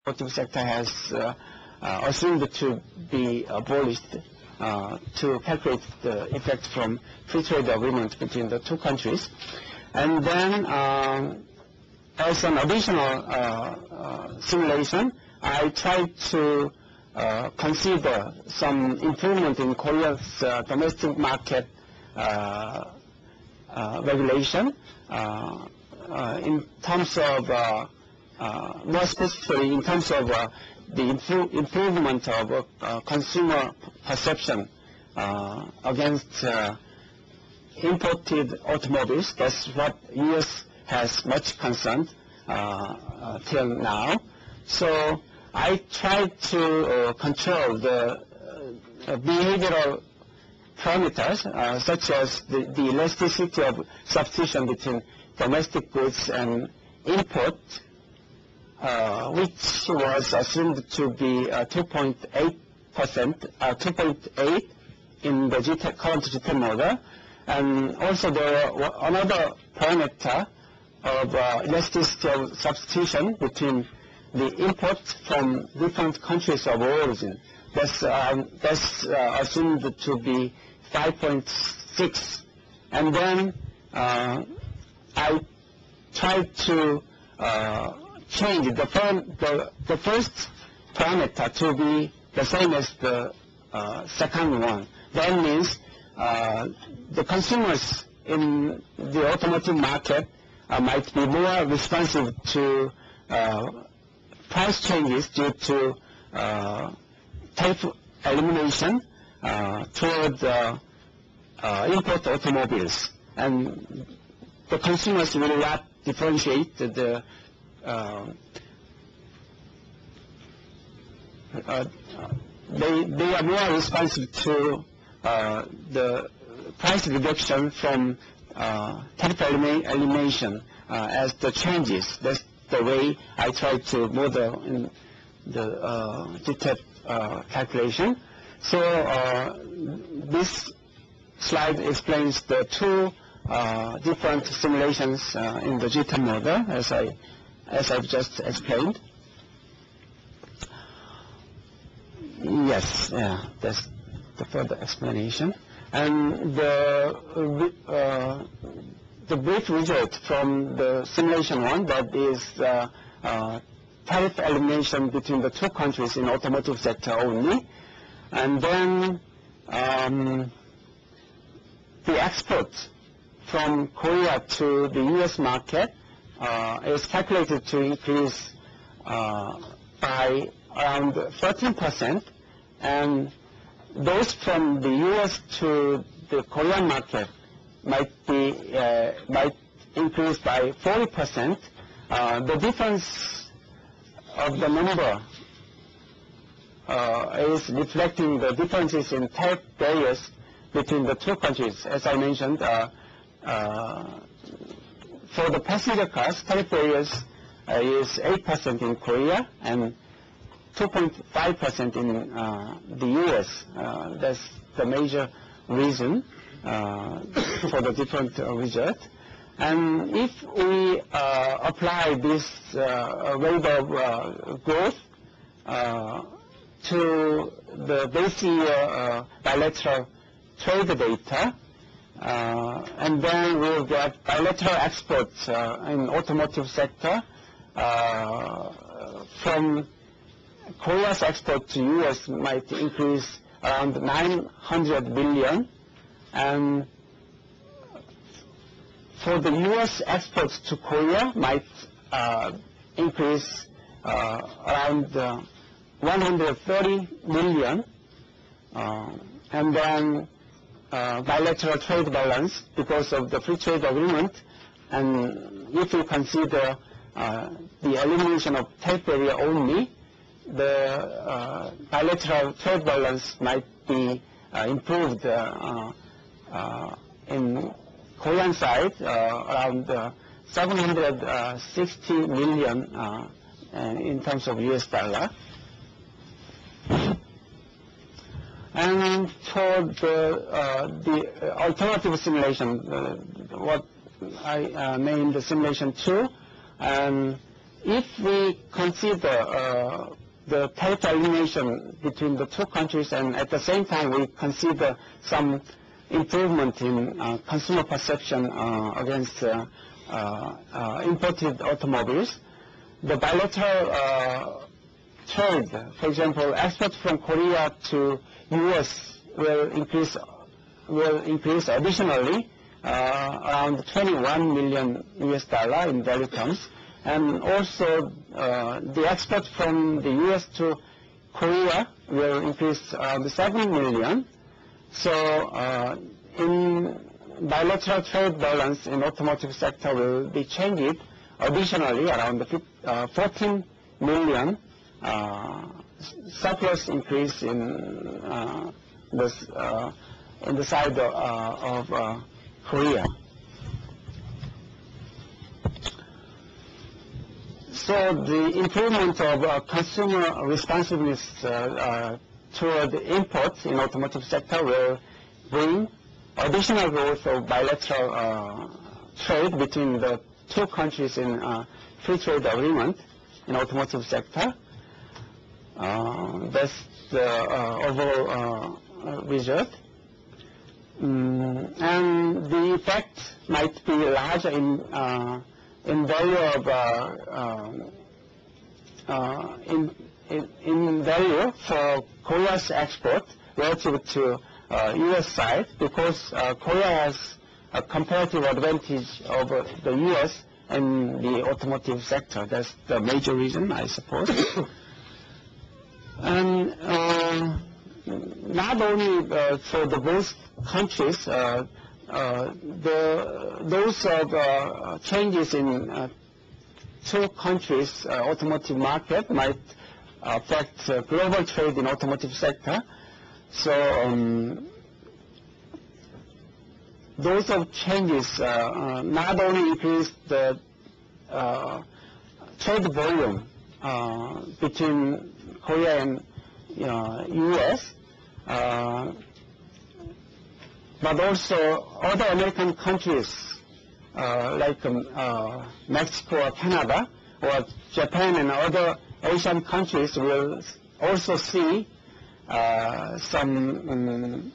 automotive sector has assumed to be abolished to calculate the effect from free trade agreement between the two countries. And then as an additional simulation, I tried to consider some improvement in Korea's domestic market regulation in terms of, more specifically in terms of the improvement of consumer perception against imported automobiles. That's what U.S. has much concerned till now. So I tried to control the behavioral parameters such as the elasticity of substitution between domestic goods and import, which was assumed to be 2.8% in the current GTEP model. And also there were another parameter of elasticity of substitution between the imports from different countries of origin. That's assumed to be 5.6. And then I tried to change the first parameter to be the same as the second one. That means the consumers in the automotive market might be more responsive to price changes due to tariff elimination toward import automobiles, and the consumers will not differentiate they are more responsive to the price reduction from tariff elimination as the changes. That's the way I try to model in the GTEP calculation. So this slide explains the two different simulations in the GTEP model, as I've just explained. Yes, yeah, that's the further explanation. And the brief result from the simulation one, that is tariff elimination between the two countries in automotive sector only. And then the export from Korea to the U.S. market is calculated to increase by around 13%, and those from the U.S. to the Korean market might increase by 40%. The difference of the number is reflecting the differences in tariff barriers between the two countries. As I mentioned, for the passenger cars, tariff barriers is 8% in Korea and 2.5% in the U.S. That's the major reason for the different result. And if we apply this rate of growth to the base year bilateral trade data, and then we'll get bilateral exports in automotive sector from Korea's export to U.S. might increase around 900 billion, and for the U.S. exports to Korea might increase around 130 million, and then bilateral trade balance because of the free trade agreement, and if we consider the elimination of tariff barrier only, the bilateral trade balance might be improved in Korean side around 760 million in terms of US dollar. And for the alternative simulation, what I named the simulation 2, and if we consider the tariff elimination between the two countries, and at the same time we consider some improvement in consumer perception against imported automobiles, the bilateral trade, for example, export from Korea to U.S. will increase additionally around $21 million in value terms, and also the export from the U.S. to Korea will increase around $7 million. So in bilateral trade balance in automotive sector will be changed additionally around the 14 million surplus increase in the side of Korea. So the improvement of consumer responsiveness toward imports in automotive sector will bring additional growth of bilateral trade between the two countries in free trade agreement in automotive sector. That's the overall result. And the effect might be larger in value of in value for Korea's export relative to U.S. side, because Korea has a comparative advantage over the U.S. in the automotive sector. That's the major reason, I suppose. And not only for the both countries, those changes in two countries' automotive market might affect global trade in automotive sector. So those changes not only increase the trade volume between Korea and U.S., but also other American countries like Mexico or Canada or Japan and other Asian countries will also see some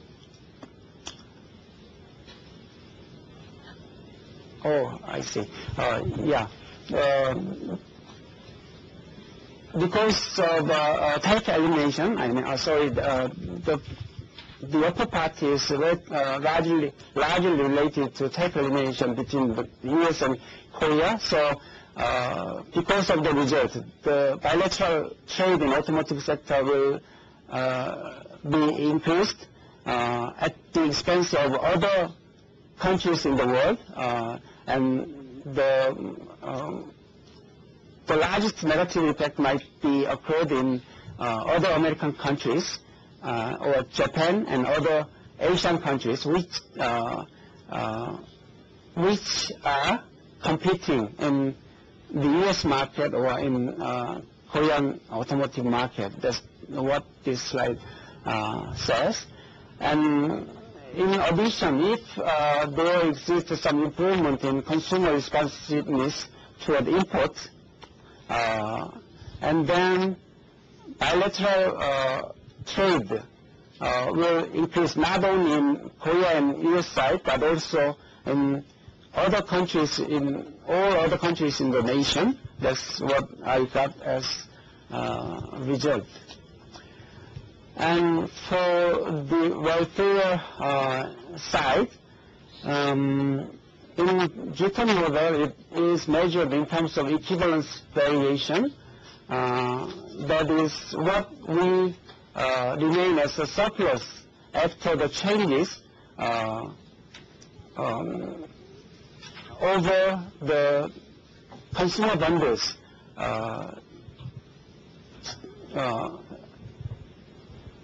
I see. Because of tariff elimination, the upper part is largely related to tariff elimination between the U.S. and Korea. So because of the result, the bilateral trade in automotive sector will be increased at the expense of other countries in the world, and the largest negative effect might be occurred in other American countries or Japan and other Asian countries which are competing in the U.S. market or in Korean automotive market. That's what this slide says. And in addition, if there exists some improvement in consumer responsiveness toward imports, and then bilateral trade will increase not only in Korea and U.S. side, but also in other countries, in all other countries in the nation. That's what I got as result. And for the welfare side, in G10 model, it is measured in terms of equivalence variation. That is what we remain as a surplus after the changes over the consumer bundles.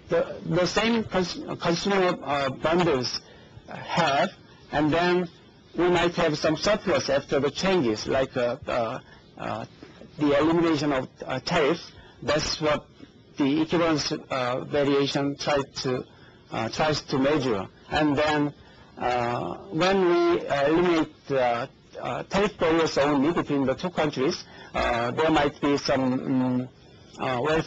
The same consumer bundles have, and then we might have some surplus after the changes, like the elimination of tariffs. That's what the equivalence variation tries to measure. And then when we eliminate tariff barriers only between the two countries, there might be some well